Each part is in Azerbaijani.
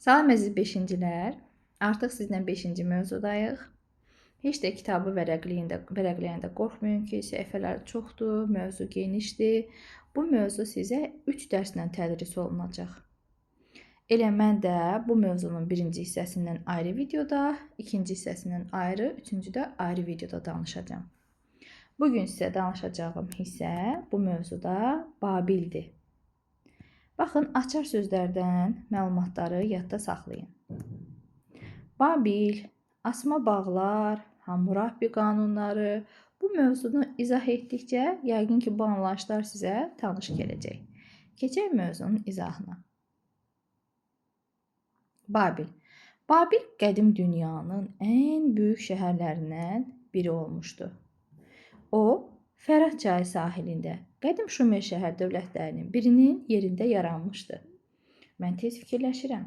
Salam əziz 5-cilər. Artıq sizlə 5-ci mövzudayıq. Heç də kitabı vərəqləyəndə qorxmayın ki, səhifələr çoxdur, mövzu genişdir. Bu mövzu sizə 3 dərslə tədris olunacaq. Elə mən də bu mövzunun birinci hissəsindən ayrı videoda, ikinci hissəsindən ayrı, üçüncüdə ayrı videoda danışacağım. Bugün sizə danışacağım hissə bu mövzuda Babildir. Baxın, açar sözlərdən məlumatları yadda saxlayın. Babil, asma bağlar, Hammurapi qanunları, bu mövzunu izah etdikcə yəqin ki, bu anlayışlar sizə tanış gələcək. Keçək mövzunun izahına. Babil. Babil qədim dünyanın ən böyük şəhərlərindən biri olmuşdu. O, Fərat çayı sahilində qədim Şumer şəhər dövlətlərinin birinin yerində yaranmışdı. Mən tez fikirləşirəm.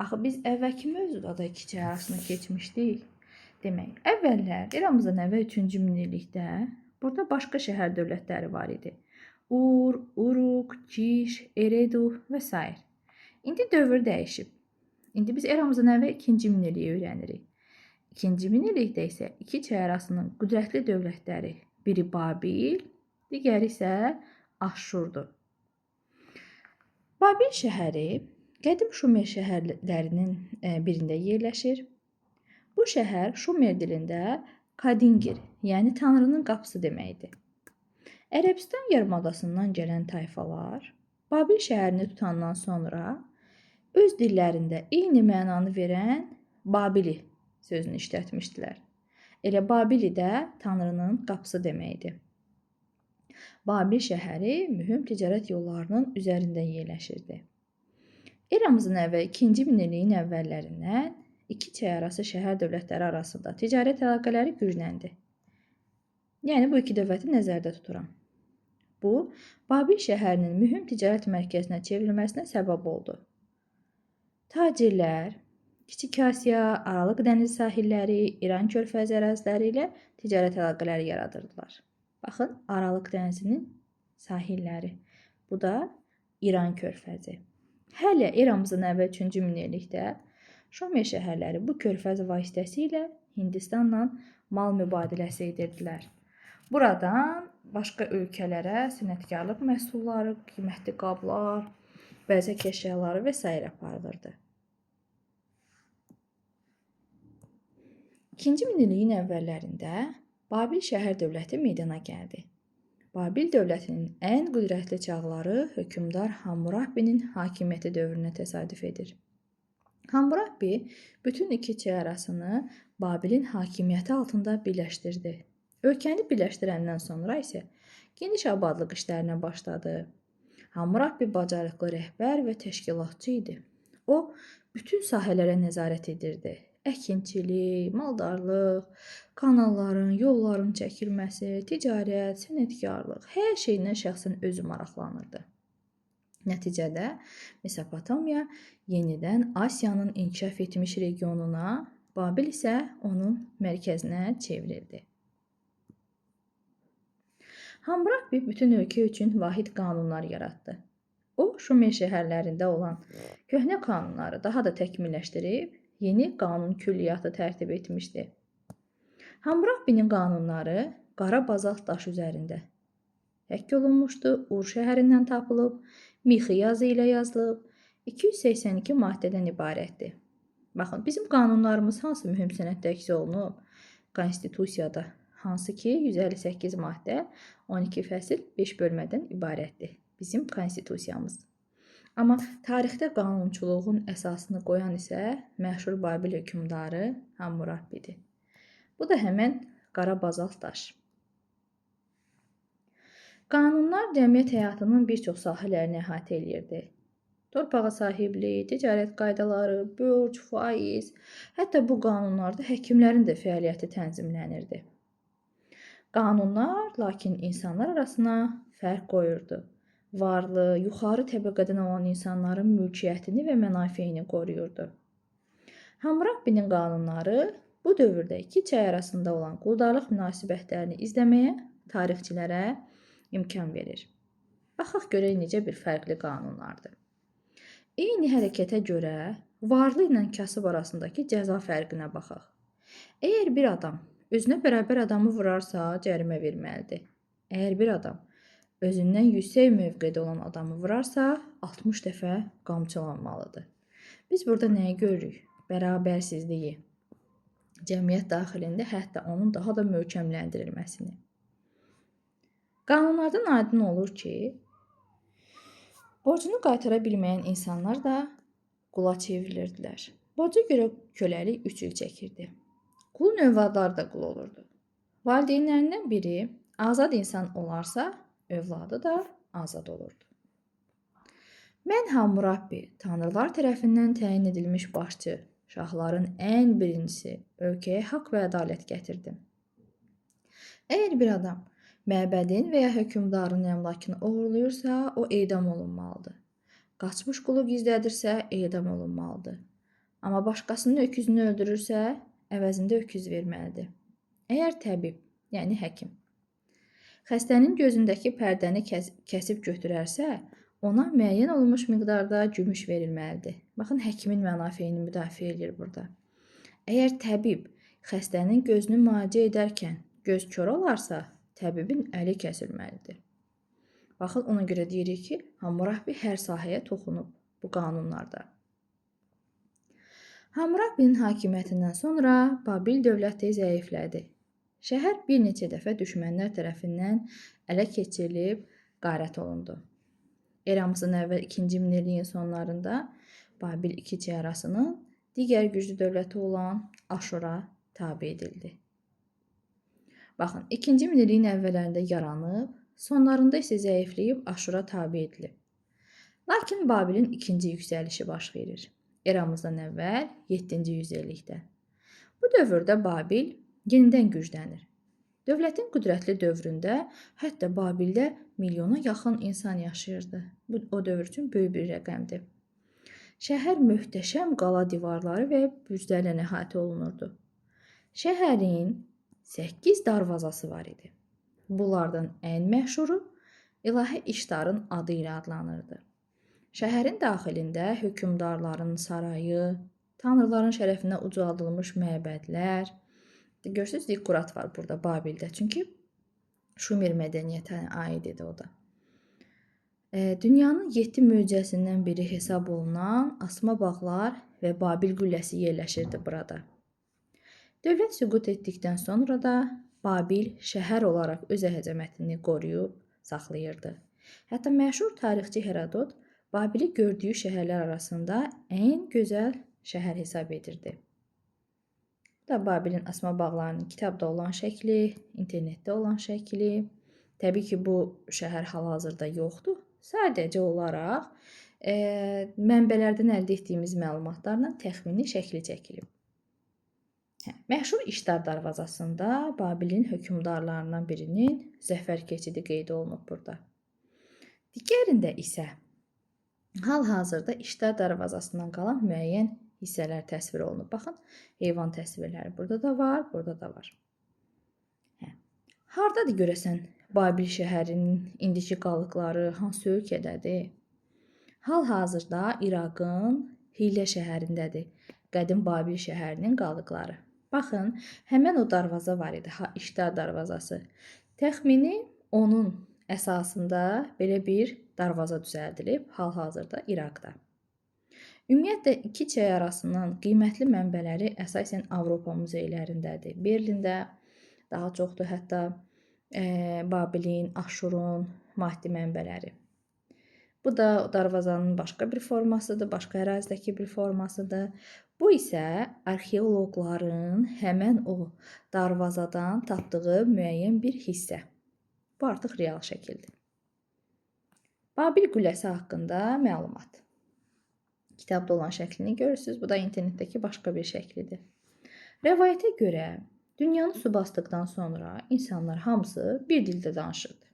Axı biz əvvəlki mövzuda da iki çay arasını keçmişdik. Demək, əvvəllər eramızdan əvvəl 3-cü minillikdə burada başqa şəhər dövlətləri var idi. Ur, Uruk, Kiş, Eredu və s. İndi dövr dəyişib. İndi biz eramızdan əvvəl 2-ci minilliyi öyrənirik. 2-ci minillikdə isə iki çay arasının qüdrətli dövlətləri, biri Babil, digəri isə Aşşurdur. Babil şəhəri qədim Şumer şəhərlərinin birində yerləşir. Bu şəhər Şumer dilində Kadingir, yəni Tanrının qapısı deməkdir. Ərəbistan yarımadasından gələn tayfalar Babil şəhərini tutandan sonra öz dillərində eyni mənanı verən Babili sözünü işlətmişdilər. Elə Babili də Tanrının qapısı deməkdir. Babil şəhəri mühüm ticarət yollarının üzərində yerləşirdi. Eramızın əvvəl 2-ci minilliyin əvvəllərindən iki çay arası şəhər dövlətləri arasında ticarət əlaqələri gücləndi. Yəni, bu iki dövləti nəzərdə tuturam. Bu, Babil şəhərinin mühüm ticarət mərkəzinə çevrilməsinə səbəb oldu. Tacirlər Kiçik Asiya, Aralıq dəniz sahilləri, İran körfəzi əraziləri ilə ticarət əlaqələri yaradırdılar. Baxın, Aralıq dənizinin sahilləri. Bu da İran körfəzi. Hələ eramızdan əvvəl 3-cü minillikdə Şumer şəhərləri bu körfəz vasitəsilə Hindistanla mal mübadiləsi edirdilər. Buradan başqa ölkələrə sənətkarlıq məhsulları, qiymətli qablar, bəzək əşyaları və s. aparılırdı. 2-ci minilliyin əvvəllərində Babil şəhər dövləti meydana gəldi. Babil dövlətinin ən qüdrətli çağları hökmdar Hammurapinin hakimiyyəti dövrünə təsadüf edir. Hammurapi bütün iki çay arasını Babilin hakimiyyəti altında birləşdirdi. Ölkəni birləşdirəndən sonra isə geniş abadlıq işlərinə başladı. Hammurapi bacarıqlı rəhbər və təşkilatçı idi. O, bütün sahələrə nəzarət edirdi. Əkinçilik, maldarlıq, kanalların, yolların çəkilməsi, ticarət, sənətkarlıq, hər şeylə şəxsən özü maraqlanırdı. Nəticədə Mesopotamiya yenidən Asiyanın inkişaf etmiş regionuna, Babil isə onun mərkəzinə çevrildi. Hammurapi bütün ölkə üçün vahid qanunlar yaratdı. O, Şumer şəhərlərində olan köhnə qanunları daha da təkmilləşdirib, yeni qanun külliyyatı tərtib etmişdi. Hammurapinin qanunları qara bazalt daş üzərində həkk olunmuşdu, Ur şəhərindən tapılıb, mixi yazı ilə yazılıb, 282 maddədən ibarətdir. Baxın, bizim qanunlarımız hansı mühüm sənəddə əks olunub? Konstitusiyada, hansı ki 158 maddə, 12 fəsil, 5 bölmədən ibarətdir. Bizim konstitusiyamız. Amma tarixdə qanunçuluğun əsasını qoyan isə məşhur Babil hökmdarı Hammurapidir. Bu da həmən qara bazalt daş. Qanunlar cəmiyyət həyatının bir çox sahələrini əhatə edirdi. Torpağa sahiblik, ticarət qaydaları, borc, faiz, hətta bu qanunlarda həkimlərin də fəaliyyəti tənzimlənirdi. Qanunlar lakin insanlar arasına fərq qoyurdu. Varlı, yuxarı təbəqədən olan insanların mülkiyyətini və mənafeyini qoruyurdu. Hammurapinin qanunları bu dövrdə iki çay arasında olan quldarlıq münasibətlərini izləməyə tarixçilərə imkan verir. Baxaq görək necə bir fərqli qanunlardır. Eyni hərəkətə görə Varlı ilə kasıb arasındakı cəza fərqinə baxaq. Əgər bir adam özünə bərabər adamı vurarsa, cərimə verməlidir. Əgər bir adam özündən yüksək mövqedə olan adamı vurarsa, 60 dəfə qamçılanmalıdır. Biz burada nəyi görürük? Bərabərsizliyi. Cəmiyyət daxilində hətta onun daha da möhkəmləndirilməsini. Qanunlardan aydın olur ki, borcunu qaytara bilməyən insanlar da qula çevrilirdilər. Borca görə köləlik 3 il çəkirdi. Qulun övladları da qul olurdu. Valideynlərindən biri azad insan olarsa, övladı da azad olurdu. Mən Hammurapi, tanrılar tərəfindən təyin edilmiş başçı, şahların ən birincisi, ölkəyə haqq və ədalət gətirdim. Əgər bir adam məbədin və ya hökmdarın əmlakını oğurlayırsa, o edam olunmalıdır. Qaçmış qulu gizlədirsə, edam olunmalıdır. Amma başqasının öküzünü öldürürsə, əvəzində öküz verməlidir. Əgər təbib, yəni həkim, xəstənin gözündəki pərdəni kəsib götürərsə, ona müəyyən olunmuş miqdarda gümüş verilməlidir. Baxın, həkimin mənafeyini müdafiə edir burada. Əgər təbib xəstənin gözünü müalicə edərkən göz kör olarsa, təbibin əli kəsilməlidir. Baxın, ona görə deyirik ki, Hammurapi hər sahəyə toxunub bu qanunlarda. Hammurapinin hakimiyyətindən sonra Babil dövləti zəiflədi. Şəhər bir neçə dəfə düşmənlər tərəfindən ələ keçirilib qarət olundu. Eramızdan əvvəl 2-ci minilliyin sonlarında Babil 2 çevrəsinin digər güclü dövləti olan Aşura tabe edildi. Baxın, 2-ci minilliyin əvvəllərində yaranıb, sonlarında isə zəifləyib Aşura tabe edilib. Lakin Babilin ikinci yüksəlişi baş verir. Eramızdan əvvəl 7-ci yüzillikdə. Bu dövrdə Babil yenidən güclənir. Dövlətin qüdrətli dövründə hətta Babildə milyona yaxın insan yaşayırdı. Bu o dövr üçün böyük bir rəqəmdir. Şəhər möhtəşəm qala divarları və büclərlə əhatə olunurdu. Şəhərin 8 darvazası var idi. Bunlardan ən məşhuru İlahi İştarın adı ilə adlanırdı. Şəhərin daxilində hökmdarların sarayı, tanrıların şərəfinə ucaldılmış məbədlər, görürsünüz, dekurat var burada Babildə, çünki Şumer mədəniyyətinə aid idi o da. Dünyanın 7 möcüzəsindən biri hesab olunan asma bağlar və Babil qülləsi yerləşirdi burada. Dövlət süqut etdikdən sonra da Babil şəhər olaraq öz əzəmətini qoruyub saxlayırdı. Hətta məşhur tarixçi Herodot Babili gördüyü şəhərlər arasında ən gözəl şəhər hesab edirdi. Bu da Babilin asma bağlarının kitabda olan şəkli, internetdə olan şəkli. Təbii ki, bu şəhər hal-hazırda yoxdur. Sadəcə olaraq mənbələrdən əldə etdiyimiz məlumatlarla təxmini şəkli çəkilib. Məşhur İştar darvazasında Babilin hökmdarlarından birinin zəfər keçidi qeyd olunub burada. Digərində isə hal-hazırda İştar darvazasından qalan müəyyən hissələr təsvir olunub. Baxın, heyvan təsvirləri burada da var, burada da var. Hardadır görəsən Babil şəhərinin indiki qalıqları, hansı ölkədədir? Hal-hazırda İraqın Hilə şəhərindədir qədim Babil şəhərinin qalıqları. Baxın, həmən o darvaza var idi, İştar darvazası. Təxmini onun əsasında belə bir darvaza düzəldilib, hal-hazırda İraqda. Ümumiyyətlə, iki çay arasından qiymətli mənbələri əsasən Avropa muzeylərindədir. Berlində daha çoxdur, hətta Babilin, Aşurun maddi mənbələri. Bu da darvazanın başqa bir formasıdır, başqa ərazidəki bir formasıdır. Bu isə arxeoloqların həmən o darvazadan tapdığı müəyyən bir hissə. Bu artıq real şəkildir. Babil qülləsi haqqında məlumat. Kitabda olan şəklini görürsünüz. Bu da internetdəki başqa bir şəklidir. Rəvayətə görə dünyanı su basdıqdan sonra insanlar hamısı bir dildə danışırdı.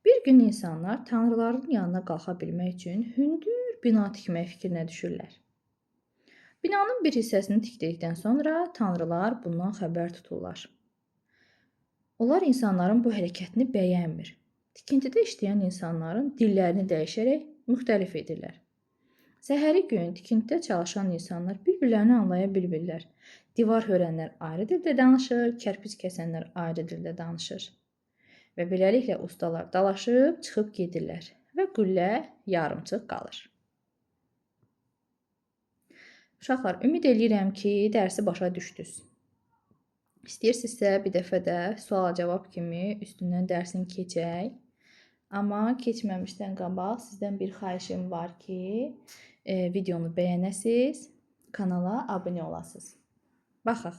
Bir gün insanlar tanrıların yanına qalxa bilmək üçün hündür bina tikmək fikrinə düşürlər. Binanın bir hissəsini tikdikdən sonra tanrılar bundan xəbər tuturlar. Onlar insanların bu hərəkətini bəyənmir. Tikintidə işləyən insanların dillərini dəyişərək müxtəlif edirlər. Səhəri gün tikintidə çalışan insanlar bir-birlərini anlaya bilmirlər. Divar hörənlər ayrı dildə danışır, kərpic kəsənlər ayrı dildə danışır. Və beləliklə ustalar dalaşıb çıxıb gedirlər və qüllə yarımçıq qalır. Uşaqlar, ümid eləyirəm ki, dərsi başa düşdünüz. İstəyirsinizsə bir dəfə də sual-cavab kimi üstündən dərsini keçək. Amma keçməmişdən qabaq sizdən bir xahişim var ki, videonu bəyənəsiz, kanala abunə olasınız. Baxaq.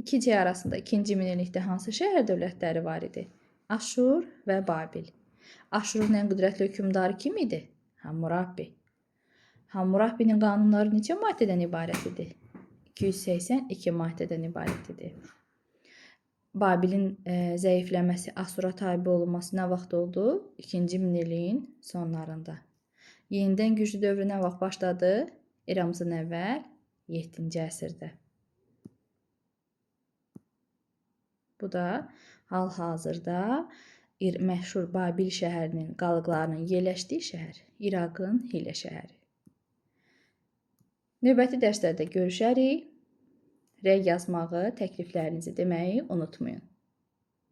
2C arasında 2-ci minillikdə hansı şəhər dövlətləri var idi? Aşur və Babil. Aşurun ən qüdrətli hökmdarı kim idi? Hammurapi. Hammurapinin qanunları neçə maddədən ibarət idi? 282 maddədən ibarət idi. Babilin zəifləməsi, Asura tabe olunması nə vaxt oldu? 2-ci minilliyin sonlarında. Yenidən güclü dövrü nə vaxt başladı? Eramızdan əvvəl 7-ci əsrdə. Bu da hal-hazırda məşhur Babil şəhərinin qalıqlarının yerləşdiyi şəhər, İraqın Hilə şəhəri. Növbəti dərslərdə görüşərik. Rəy yazmağı, təkliflərinizi deməyi unutmayın.